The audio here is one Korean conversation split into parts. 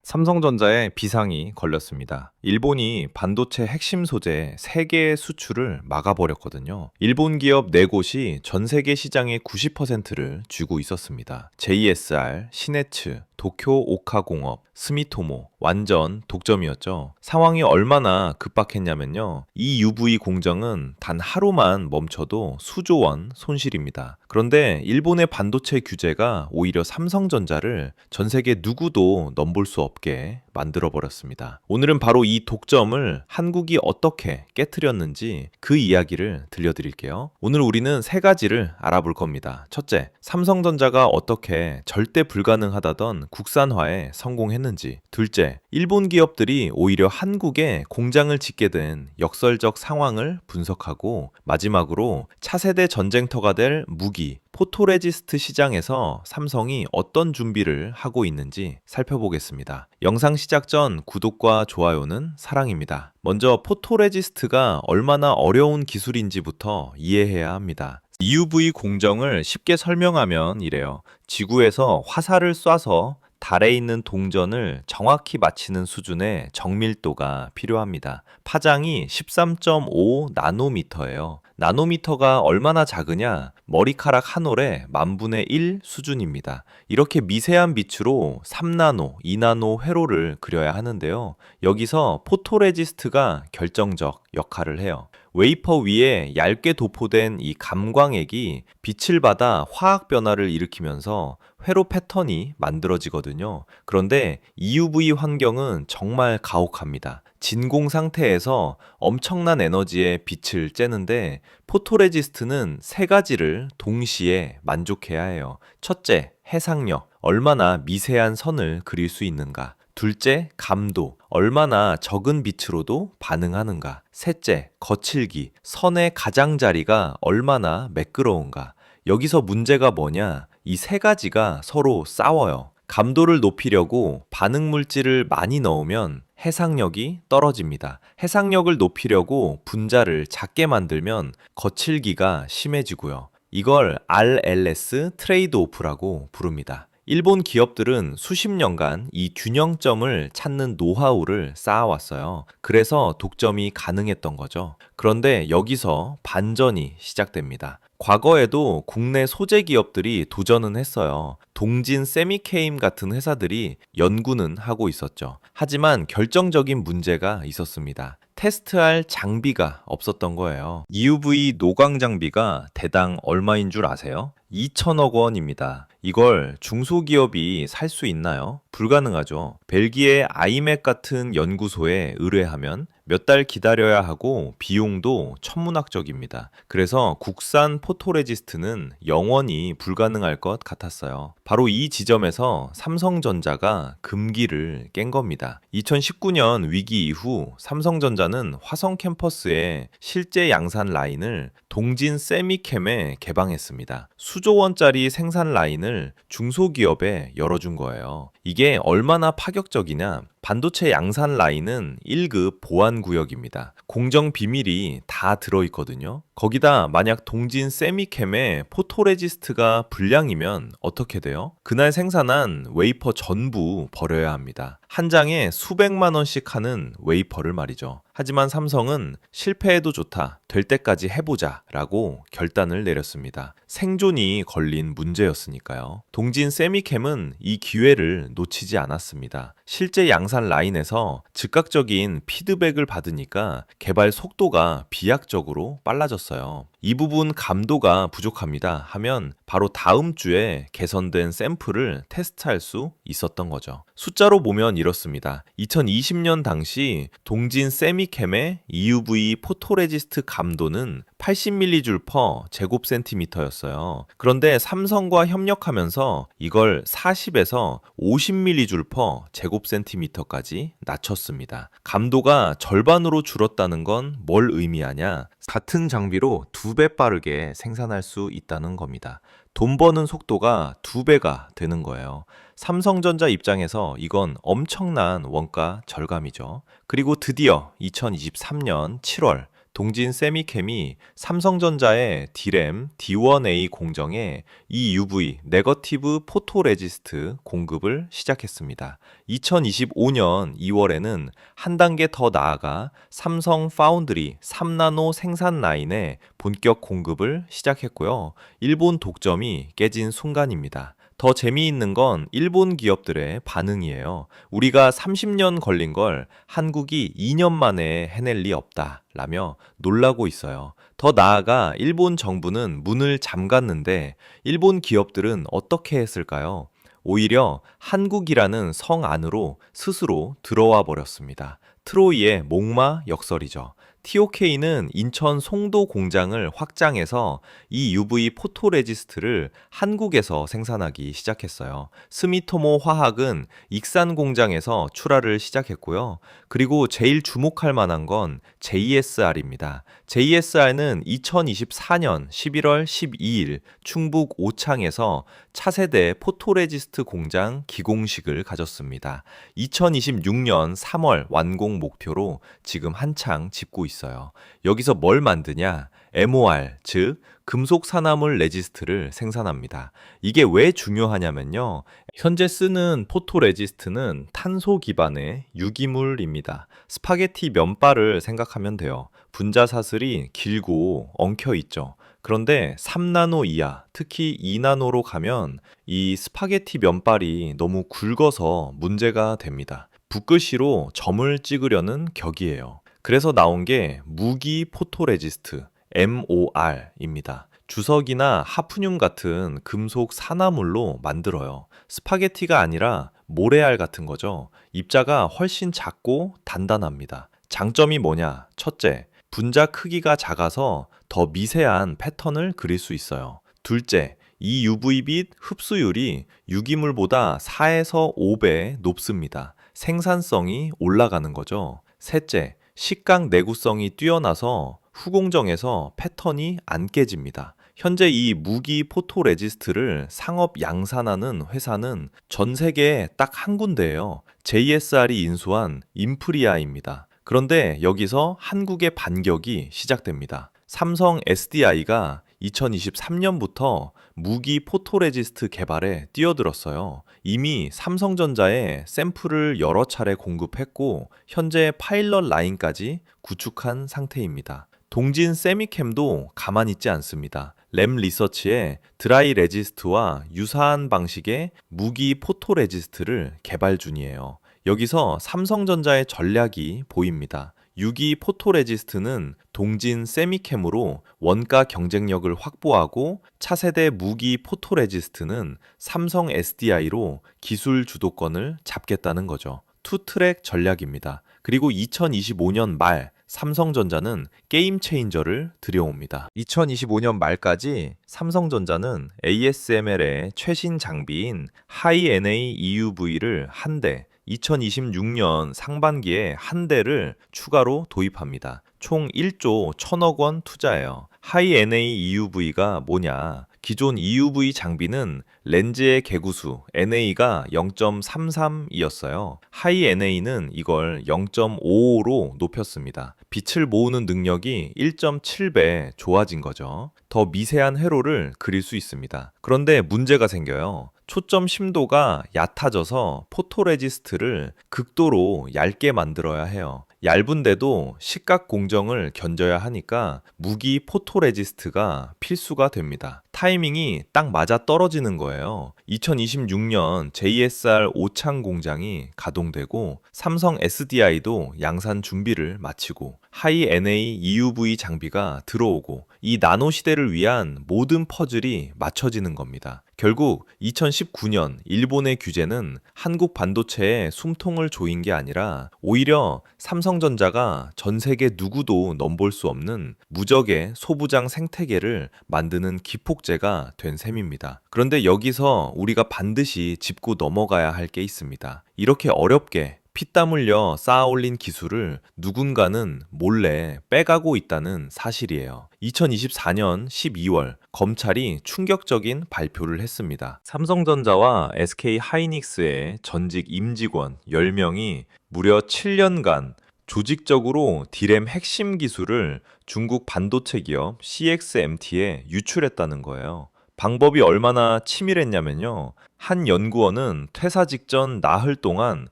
삼성전자에 비상이 걸렸습니다. 일본이 반도체 핵심 소재 3개의 수출을 막아버렸거든요. 일본 기업 4곳이 전 세계 시장의 90%를 쥐고 있었습니다. JSR, 시네츠, 도쿄 오카공업, 스미토모, 완전 독점이었죠. 상황이 얼마나 급박했냐면요. 이 UV 공정은 단 하루만 멈춰도 수조 원 손실입니다. 그런데 일본의 반도체 규제가 오히려 삼성전자를 전 세계 누구도 넘볼 수 없게 만들어버렸습니다. 오늘은 바로 이 독점을 한국이 어떻게 깨트렸는지 그 이야기를 들려드릴게요. 오늘 우리는 3가지를 알아볼 겁니다. 첫째, 삼성전자가 어떻게 절대 불가능하다던 국산화에 성공했는지. 둘째, 일본 기업들이 오히려 한국에 공장을 짓게 된 역설적 상황을 분석하고, 마지막으로 차세대 전쟁터가 될 무기, 포토레지스트 시장에서 삼성이 어떤 준비를 하고 있는지 살펴보겠습니다. 영상 시작 전 구독과 좋아요는 사랑입니다. 먼저 포토레지스트가 얼마나 어려운 기술인지부터 이해해야 합니다. EUV 공정을 쉽게 설명하면 이래요. 지구에서 화살을 쏴서 달에 있는 동전을 정확히 맞히는 수준의 정밀도가 필요합니다. 파장이 13.5 나노미터예요. 나노미터가 얼마나 작으냐? 머리카락 한 올의 10,000분의 1 수준입니다. 이렇게 미세한 빛으로 3나노, 2나노 회로를 그려야 하는데요. 여기서 포토레지스트가 결정적 역할을 해요. 웨이퍼 위에 얇게 도포된 이 감광액이 빛을 받아 화학 변화를 일으키면서 회로 패턴이 만들어지거든요. 그런데 EUV 환경은 정말 가혹합니다. 진공 상태에서 엄청난 에너지의 빛을 쬐는데 포토레지스트는 3가지를 동시에 만족해야 해요. 첫째, 해상력, 얼마나 미세한 선을 그릴 수 있는가. 둘째, 감도, 얼마나 적은 빛으로도 반응하는가. 셋째, 거칠기, 선의 가장자리가 얼마나 매끄러운가. 여기서 문제가 뭐냐? 이 3가지가 서로 싸워요. 감도를 높이려고 반응 물질을 많이 넣으면 해상력이 떨어집니다. 해상력을 높이려고 분자를 작게 만들면 거칠기가 심해지고요. 이걸 RLS 트레이드 오프라고 부릅니다. 일본 기업들은 수십 년간 이 균형점을 찾는 노하우를 쌓아왔어요. 그래서 독점이 가능했던 거죠. 그런데 여기서 반전이 시작됩니다. 과거에도 국내 소재 기업들이 도전은 했어요. 동진 세미케임 같은 회사들이 연구는 하고 있었죠. 하지만 결정적인 문제가 있었습니다. 테스트할 장비가 없었던 거예요. EUV 노광 장비가 대당 얼마인 줄 아세요? 2천억 원입니다. 이걸 중소기업이 살 수 있나요? 불가능하죠. 벨기에 아이맥 같은 연구소에 의뢰하면 몇 달 기다려야 하고 비용도 천문학적입니다. 그래서 국산 포토레지스트는 영원히 불가능할 것 같았어요. 바로 이 지점에서 삼성전자가 금기를 깬 겁니다. 2019년 위기 이후 삼성전자는 화성 캠퍼스에 실제 양산 라인을 동진 세미캠에 개방했습니다. 수조 원짜리 생산 라인을 중소기업에 열어준 거예요. 이게 얼마나 파격적이냐? 반도체 양산 라인은 1급 보안 구역입니다. 공정 비밀이 다 들어있거든요. 거기다 만약 동진 세미캠에 포토레지스트가 불량이면 어떻게 돼요? 그날 생산한 웨이퍼 전부 버려야 합니다. 한 장에 수백만 원씩 하는 웨이퍼를 말이죠. 하지만 삼성은 실패해도 좋다, 될 때까지 해보자 라고 결단을 내렸습니다. 생존이 걸린 문제였으니까요. 동진 세미캠은 이 기회를 놓치지 않았습니다. 실제 양산 라인에서 즉각적인 피드백을 받으니까 개발 속도가 비약적으로 빨라졌어요. 이 부분 감도가 부족합니다 하면 바로 다음 주에 개선된 샘플을 테스트할 수 있었던 거죠. 숫자로 보면 이렇습니다. 2020년 당시 동진 세미캠의 EUV 포토레지스트 감도는 80mJ per 제곱센티미터였어요. 그런데 삼성과 협력하면서 이걸 40에서 50mJ per 제곱센티미터까지 낮췄습니다. 감도가 절반으로 줄었다는 건 뭘 의미하냐? 같은 장비로 2배 빠르게 생산할 수 있다는 겁니다. 돈 버는 속도가 2배가 되는 거예요. 삼성전자 입장에서 이건 엄청난 원가 절감이죠. 그리고 드디어 2023년 7월 동진 세미캠이 삼성전자의 D램 D1A 공정에 EUV 네거티브 포토레지스트 공급을 시작했습니다. 2025년 2월에는 한 단계 더 나아가 삼성 파운드리 3나노 생산 라인에 본격 공급을 시작했고요. 일본 독점이 깨진 순간입니다. 더 재미있는 건 일본 기업들의 반응이에요. 우리가 30년 걸린 걸 한국이 2년 만에 해낼 리 없다 라며 놀라고 있어요. 더 나아가 일본 정부는 문을 잠갔는데 일본 기업들은 어떻게 했을까요? 오히려 한국이라는 성 안으로 스스로 들어와 버렸습니다. 트로이의 목마 역설이죠. TOK는 인천 송도 공장을 확장해서 이 UV 포토레지스트를 한국에서 생산하기 시작했어요. 스미토모 화학은 익산 공장에서 출하를 시작했고요. 그리고 제일 주목할 만한 건 JSR입니다. JSR는 2024년 11월 12일 충북 오창에서 차세대 포토레지스트 공장 기공식을 가졌습니다. 2026년 3월 완공 목표로 지금 한창 짓고 있어요. 여기서 뭘 만드냐? MOR, 즉 금속 산화물 레지스트를 생산합니다. 이게 왜 중요하냐면요. 현재 쓰는 포토레지스트는 탄소 기반의 유기물입니다. 스파게티 면발을 생각하면 돼요. 분자 사슬이 길고 엉켜 있죠. 그런데 3나노 이하, 특히 2나노로 가면 이 스파게티 면발이 너무 굵어서 문제가 됩니다. 붓글씨로 점을 찍으려는 격이에요. 그래서 나온 게 무기 포토레지스트, MOR입니다. 주석이나 하프늄 같은 금속 산화물로 만들어요. 스파게티가 아니라 모래알 같은 거죠. 입자가 훨씬 작고 단단합니다. 장점이 뭐냐? 첫째, 분자 크기가 작아서 더 미세한 패턴을 그릴 수 있어요. 둘째, 이 UV빛 흡수율이 유기물보다 4에서 5배 높습니다. 생산성이 올라가는 거죠. 셋째, 식각 내구성이 뛰어나서 후공정에서 패턴이 안 깨집니다. 현재 이 무기 포토레지스트를 상업 양산하는 회사는 전 세계에 딱 한 군데예요. JSR이 인수한 인프리아입니다. 그런데 여기서 한국의 반격이 시작됩니다. 삼성 SDI가 2023년부터 무기 포토레지스트 개발에 뛰어들었어요. 이미 삼성전자에 샘플을 여러 차례 공급했고 현재 파일럿 라인까지 구축한 상태입니다. 동진 세미캠도 가만히 있지 않습니다. 램 리서치에 드라이 레지스트와 유사한 방식의 무기 포토레지스트를 개발 중이에요. 여기서 삼성전자의 전략이 보입니다. 유기 포토레지스트는 동진 세미캠으로 원가 경쟁력을 확보하고 차세대 무기 포토레지스트는 삼성 SDI로 기술 주도권을 잡겠다는 거죠. 투트랙 전략입니다. 그리고 2025년 말 삼성전자는 게임 체인저를 들여옵니다. 2025년 말까지 삼성전자는 ASML의 최신 장비인 하이-NA EUV를 한 대, 2026년 상반기에 한 대를 추가로 도입합니다. 총 1조 1천억 원 투자예요. 하이-NA EUV가 뭐냐? 기존 EUV 장비는 렌즈의 개구수 NA가 0.33이었어요. 하이-NA는 이걸 0.55로 높였습니다. 빛을 모으는 능력이 1.7배 좋아진 거죠. 더 미세한 회로를 그릴 수 있습니다. 그런데 문제가 생겨요. 초점 심도가 얕아져서 포토레지스트를 극도로 얇게 만들어야 해요. 얇은데도 식각 공정을 견뎌야 하니까 무기 포토레지스트가 필수가 됩니다. 타이밍이 딱 맞아 떨어지는 거예요. 2026년 JSR 오창 공장이 가동되고 삼성 SDI도 양산 준비를 마치고 하이-NA EUV 장비가 들어오고 이 나노 시대를 위한 모든 퍼즐이 맞춰지는 겁니다. 결국 2019년 일본의 규제는 한국 반도체에 숨통을 조인 게 아니라 오히려 삼성전자가 전 세계 누구도 넘볼 수 없는 무적의 소부장 생태계를 만드는 기폭제가 된 셈입니다. 그런데 여기서 우리가 반드시 짚고 넘어가야 할 게 있습니다. 이렇게 어렵게 피땀 흘려 쌓아올린 기술을 누군가는 몰래 빼가고 있다는 사실이에요. 2024년 12월 검찰이 충격적인 발표를 했습니다. 삼성전자와 SK 하이닉스의 전직 임직원 10명이 무려 7년간 조직적으로 디램 핵심 기술을 중국 반도체 기업 CXMT에 유출했다는 거예요. 방법이 얼마나 치밀했냐면요. 한 연구원은 퇴사 직전 나흘 동안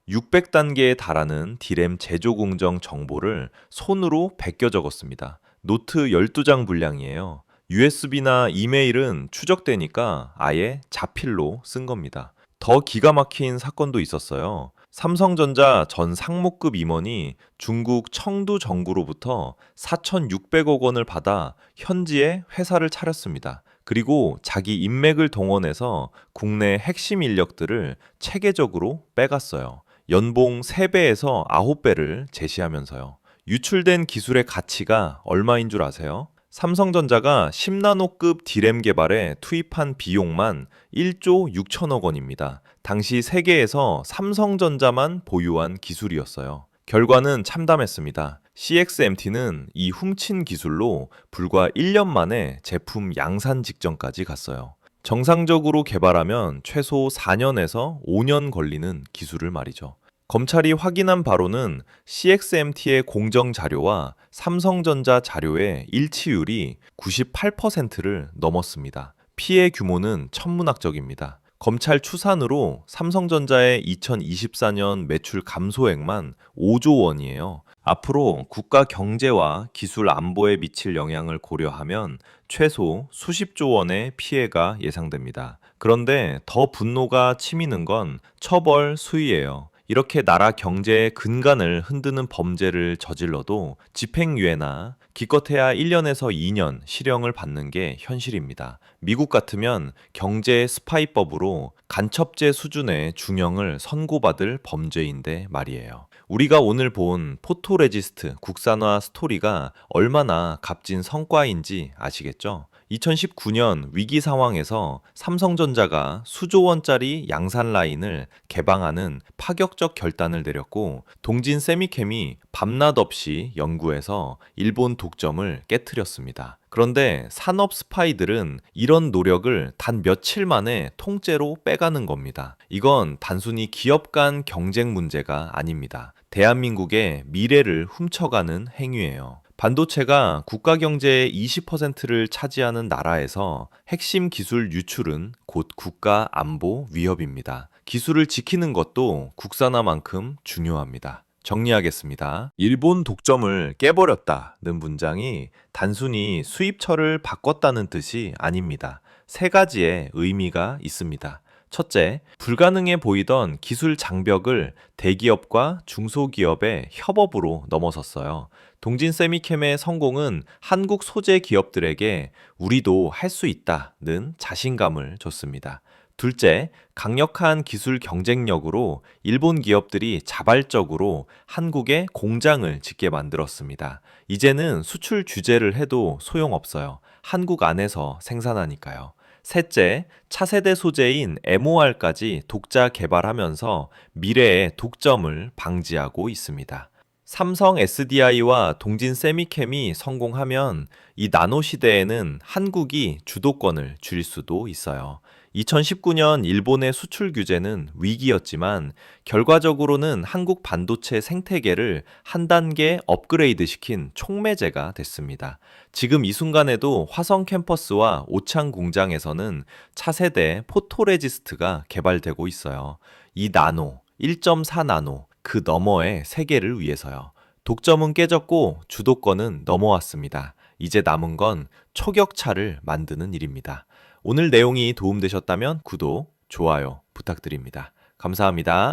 600단계에 달하는 디램 제조 공정 정보를 손으로 베껴 적었습니다. 노트 12장 분량이에요. USB나 이메일은 추적되니까 아예 자필로 쓴 겁니다. 더 기가 막힌 사건도 있었어요. 삼성전자 전 상무급 임원이 중국 청두 정구로부터 4,600억 원을 받아 현지에 회사를 차렸습니다. 그리고 자기 인맥을 동원해서 국내 핵심 인력들을 체계적으로 빼갔어요. 연봉 3배에서 9배를 제시하면서요. 유출된 기술의 가치가 얼마인 줄 아세요? 삼성전자가 10나노급 디램 개발에 투입한 비용만 1조 6천억 원입니다. 당시 세계에서 삼성전자만 보유한 기술이었어요. 결과는 참담했습니다. CXMT는 이 훔친 기술로 불과 1년 만에 제품 양산 직전까지 갔어요. 정상적으로 개발하면 최소 4년에서 5년 걸리는 기술을 말이죠. 검찰이 확인한 바로는 CXMT의 공정 자료와 삼성전자 자료의 일치율이 98%를 넘었습니다. 피해 규모는 천문학적입니다. 검찰 추산으로 삼성전자의 2024년 매출 감소액만 5조 원이에요. 앞으로 국가 경제와 기술 안보에 미칠 영향을 고려하면 최소 수십조 원의 피해가 예상됩니다. 그런데 더 분노가 치미는 건 처벌 수위예요. 이렇게 나라 경제의 근간을 흔드는 범죄를 저질러도 집행유예나 기껏해야 1년에서 2년 실형을 받는 게 현실입니다. 미국 같으면 경제 스파이법으로 간첩죄 수준의 중형을 선고받을 범죄인데 말이에요. 우리가 오늘 본 포토레지스트 국산화 스토리가 얼마나 값진 성과인지 아시겠죠? 2019년 위기 상황에서 삼성전자가 수조 원짜리 양산 라인을 개방하는 파격적 결단을 내렸고, 동진 세미캠이 밤낮 없이 연구해서 일본 독점을 깨트렸습니다. 그런데 산업 스파이들은 이런 노력을 단 며칠 만에 통째로 빼가는 겁니다. 이건 단순히 기업 간 경쟁 문제가 아닙니다. 대한민국의 미래를 훔쳐가는 행위예요. 반도체가 국가 경제의 20%를 차지하는 나라에서 핵심 기술 유출은 곧 국가 안보 위협입니다. 기술을 지키는 것도 국산화만큼 중요합니다. 정리하겠습니다. 일본 독점을 깨버렸다는 문장이 단순히 수입처를 바꿨다는 뜻이 아닙니다. 세 가지의 의미가 있습니다. 첫째, 불가능해 보이던 기술 장벽을 대기업과 중소기업의 협업으로 넘어섰어요. 동진 세미캠의 성공은 한국 소재 기업들에게 우리도 할 수 있다는 자신감을 줬습니다. 둘째, 강력한 기술 경쟁력으로 일본 기업들이 자발적으로 한국에 공장을 짓게 만들었습니다. 이제는 수출 규제를 해도 소용없어요. 한국 안에서 생산하니까요. 셋째, 차세대 소재인 MOR까지 독자 개발하면서 미래의 독점을 방지하고 있습니다. 삼성 SDI와 동진 세미캠이 성공하면 이 나노 시대에는 한국이 주도권을 쥘 수도 있어요. 2019년 일본의 수출 규제는 위기였지만 결과적으로는 한국 반도체 생태계를 한 단계 업그레이드 시킨 촉매제가 됐습니다. 지금 이 순간에도 화성 캠퍼스와 오창 공장에서는 차세대 포토레지스트가 개발되고 있어요. 이 나노, 1.4 나노, 그 너머의 세계를 위해서요. 독점은 깨졌고 주도권은 넘어왔습니다. 이제 남은 건 초격차를 만드는 일입니다. 오늘 내용이 도움되셨다면 구독, 좋아요 부탁드립니다. 감사합니다.